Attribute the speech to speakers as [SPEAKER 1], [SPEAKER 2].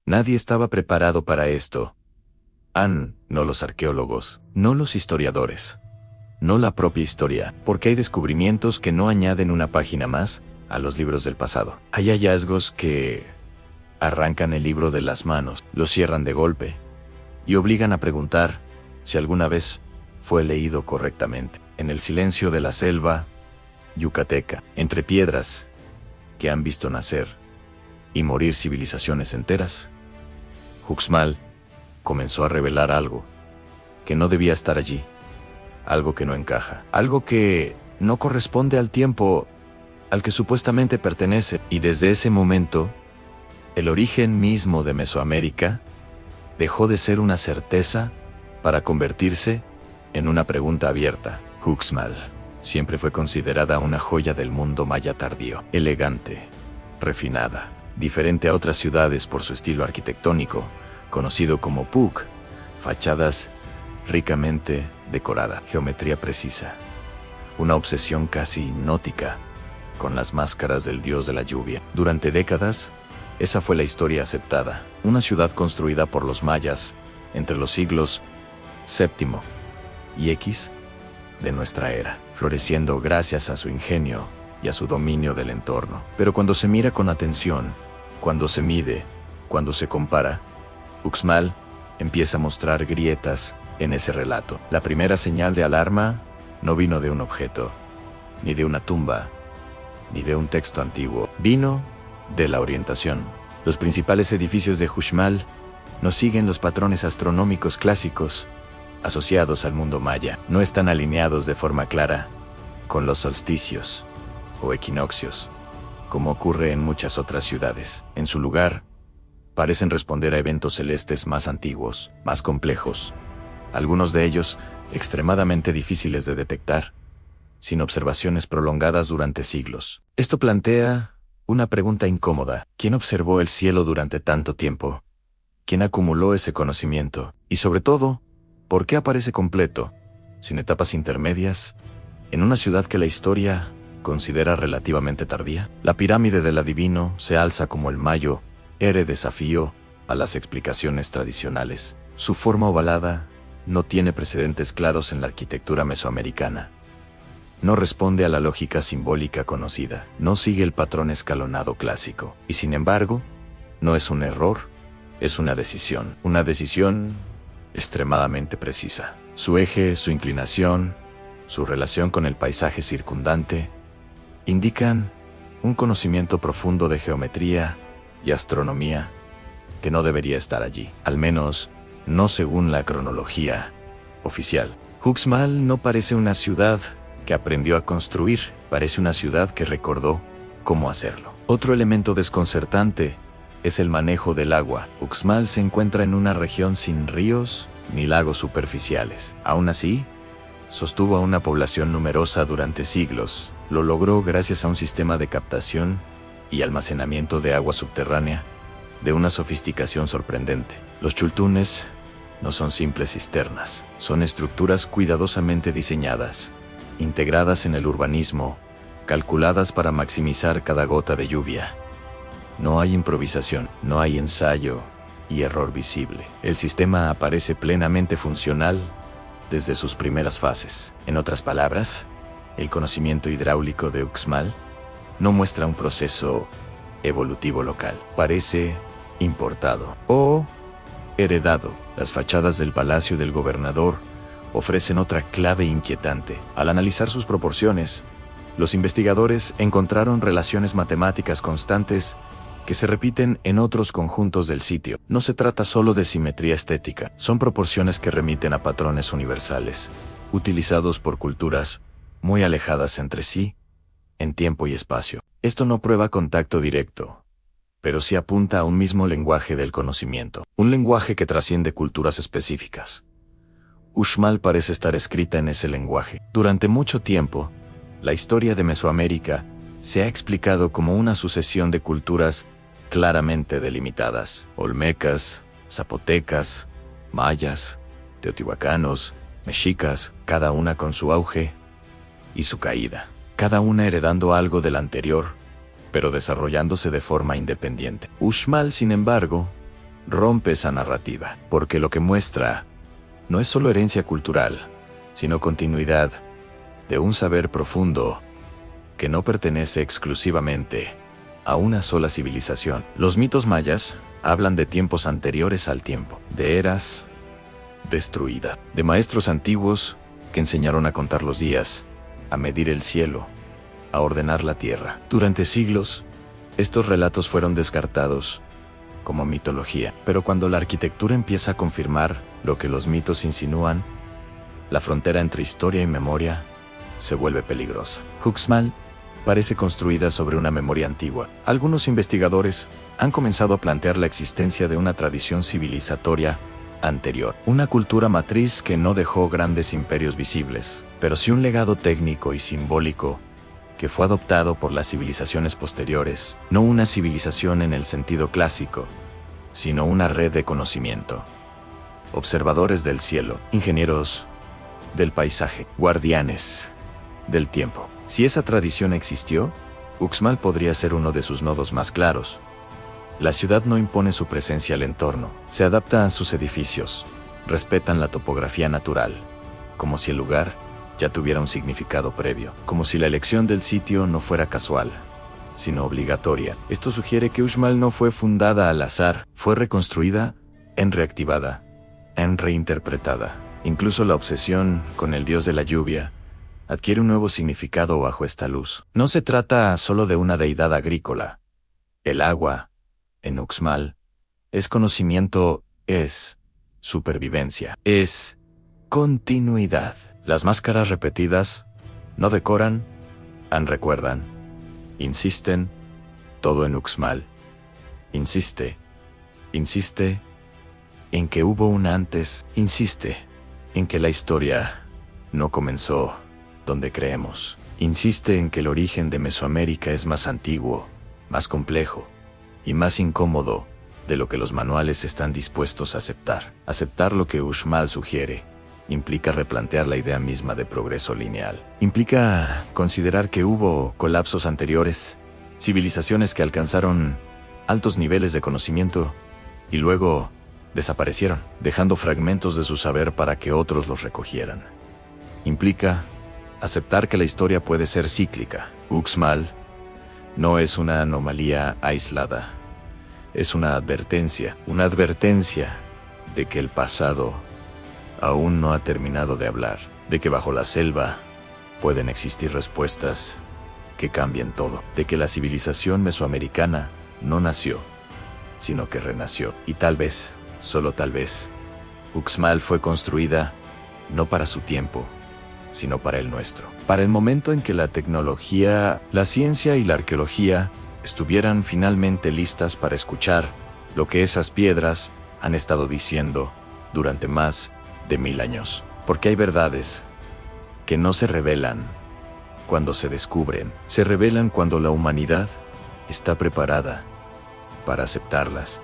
[SPEAKER 1] Nadie estaba preparado para esto. No los arqueólogos, no los historiadores, no la propia historia, porque hay descubrimientos que no añaden una página más a los libros del pasado. Hay hallazgos que arrancan el libro de las manos, lo cierran de golpe y obligan a preguntar si alguna vez fue leído correctamente. En el silencio de la selva yucateca, entre piedras que han visto nacer y morir civilizaciones enteras, Uxmal comenzó a revelar algo que no debía estar allí, algo que no encaja, algo que no corresponde al tiempo al que supuestamente pertenece. Y desde ese momento, el origen mismo de Mesoamérica dejó de ser una certeza para convertirse en una pregunta abierta. Uxmal siempre fue considerada una joya del mundo maya tardío, elegante, refinada, diferente a otras ciudades por su estilo arquitectónico, conocido como Puuc, fachadas ricamente decorada, geometría precisa, una obsesión casi hipnótica con las máscaras del dios de la lluvia. Durante décadas, esa fue la historia aceptada, una ciudad construida por los mayas entre los siglos VII y X de nuestra era, floreciendo gracias a su ingenio y a su dominio del entorno. Pero cuando se mira con atención, cuando se mide, cuando se compara, Uxmal empieza a mostrar grietas en ese relato. La primera señal de alarma no vino de un objeto, ni de una tumba, ni de un texto antiguo. Vino de la orientación. Los principales edificios de Uxmal no siguen los patrones astronómicos clásicos asociados al mundo maya. No están alineados de forma clara con los solsticios o equinoccios, como ocurre en muchas otras ciudades. En su lugar, parecen responder a eventos celestes más antiguos, más complejos, algunos de ellos extremadamente difíciles de detectar, sin observaciones prolongadas durante siglos. Esto plantea una pregunta incómoda. ¿Quién observó el cielo durante tanto tiempo? ¿Quién acumuló ese conocimiento? Y sobre todo, ¿por qué aparece completo, sin etapas intermedias, en una ciudad que la historia considera relativamente tardía? La pirámide del adivino se alza como el mayo desafío a las explicaciones tradicionales. Su forma ovalada no tiene precedentes claros en la arquitectura mesoamericana. No responde a la lógica simbólica conocida. No sigue el patrón escalonado clásico. Y sin embargo, no es un error, es una decisión. Una decisión extremadamente precisa. Su eje, su inclinación, su relación con el paisaje circundante, indican un conocimiento profundo de geometría y astronomía que no debería estar allí, al menos no según la cronología oficial. Uxmal no parece una ciudad que aprendió a construir, parece una ciudad que recordó cómo hacerlo. Otro elemento desconcertante es el manejo del agua. Uxmal se encuentra en una región sin ríos ni lagos superficiales. Aún así, sostuvo a una población numerosa durante siglos. Lo logró gracias a un sistema de captación y almacenamiento de agua subterránea de una sofisticación sorprendente. Los chultunes no son simples cisternas, son estructuras cuidadosamente diseñadas, integradas en el urbanismo, calculadas para maximizar cada gota de lluvia. No hay improvisación, no hay ensayo y error visible. El sistema aparece plenamente funcional desde sus primeras fases. En otras palabras, el conocimiento hidráulico de Uxmal no muestra un proceso evolutivo local. Parece importado o heredado. Las fachadas del palacio del gobernador ofrecen otra clave inquietante. Al analizar sus proporciones, los investigadores encontraron relaciones matemáticas constantes que se repiten en otros conjuntos del sitio. No se trata solo de simetría estética, son proporciones que remiten a patrones universales, utilizados por culturas muy alejadas entre sí, en tiempo y espacio. Esto no prueba contacto directo, pero sí apunta a un mismo lenguaje del conocimiento, un lenguaje que trasciende culturas específicas. Uxmal parece estar escrita en ese lenguaje. Durante mucho tiempo, la historia de Mesoamérica se ha explicado como una sucesión de culturas claramente delimitadas: olmecas, zapotecas, mayas, teotihuacanos, mexicas, cada una con su auge y su caída, cada una heredando algo del anterior, pero desarrollándose de forma independiente. Uxmal, sin embargo, rompe esa narrativa, porque lo que muestra no es solo herencia cultural, sino continuidad de un saber profundo que no pertenece exclusivamente a una sola civilización. Los mitos mayas hablan de tiempos anteriores al tiempo, de eras destruidas, de maestros antiguos que enseñaron a contar los días, a medir el cielo, a ordenar la tierra. Durante siglos, estos relatos fueron descartados como mitología, pero cuando la arquitectura empieza a confirmar lo que los mitos insinúan, la frontera entre historia y memoria se vuelve peligrosa. Uxmal parece construida sobre una memoria antigua. Algunos investigadores han comenzado a plantear la existencia de una tradición civilizatoria anterior, una cultura matriz que no dejó grandes imperios visibles, pero sí un legado técnico y simbólico que fue adoptado por las civilizaciones posteriores, no una civilización en el sentido clásico, sino una red de conocimiento. Observadores del cielo, ingenieros del paisaje, guardianes del tiempo. Si esa tradición existió, Uxmal podría ser uno de sus nodos más claros. La ciudad no impone su presencia al entorno, se adapta a sus edificios, respetan la topografía natural, como si el lugar ya tuviera un significado previo, como si la elección del sitio no fuera casual, sino obligatoria. Esto sugiere que Uxmal no fue fundada al azar, fue reconstruida, reactivada, reinterpretada. Incluso la obsesión con el dios de la lluvia adquiere un nuevo significado bajo esta luz. No se trata solo de una deidad agrícola. El agua, en Uxmal, es conocimiento, es supervivencia, es continuidad. Las máscaras repetidas no decoran, recuerdan, insisten, todo en Uxmal. Insiste en que hubo un antes, insiste en que la historia no comenzó donde creemos. Insiste en que el origen de Mesoamérica es más antiguo, más complejo y más incómodo de lo que los manuales están dispuestos a aceptar. Aceptar lo que Uxmal sugiere implica replantear la idea misma de progreso lineal. Implica considerar que hubo colapsos anteriores, civilizaciones que alcanzaron altos niveles de conocimiento y luego desaparecieron, dejando fragmentos de su saber para que otros los recogieran. Implica aceptar que la historia puede ser cíclica. Uxmal no es una anomalía aislada, es una advertencia de que el pasado aún no ha terminado de hablar, de que bajo la selva pueden existir respuestas que cambien todo, de que la civilización mesoamericana no nació, sino que renació. Y tal vez, solo tal vez, Uxmal fue construida no para su tiempo, sino para el nuestro. Para el momento en que la tecnología, la ciencia y la arqueología estuvieran finalmente listas para escuchar lo que esas piedras han estado diciendo durante más de 1000 años. Porque hay verdades que no se revelan cuando se descubren, se revelan cuando la humanidad está preparada para aceptarlas.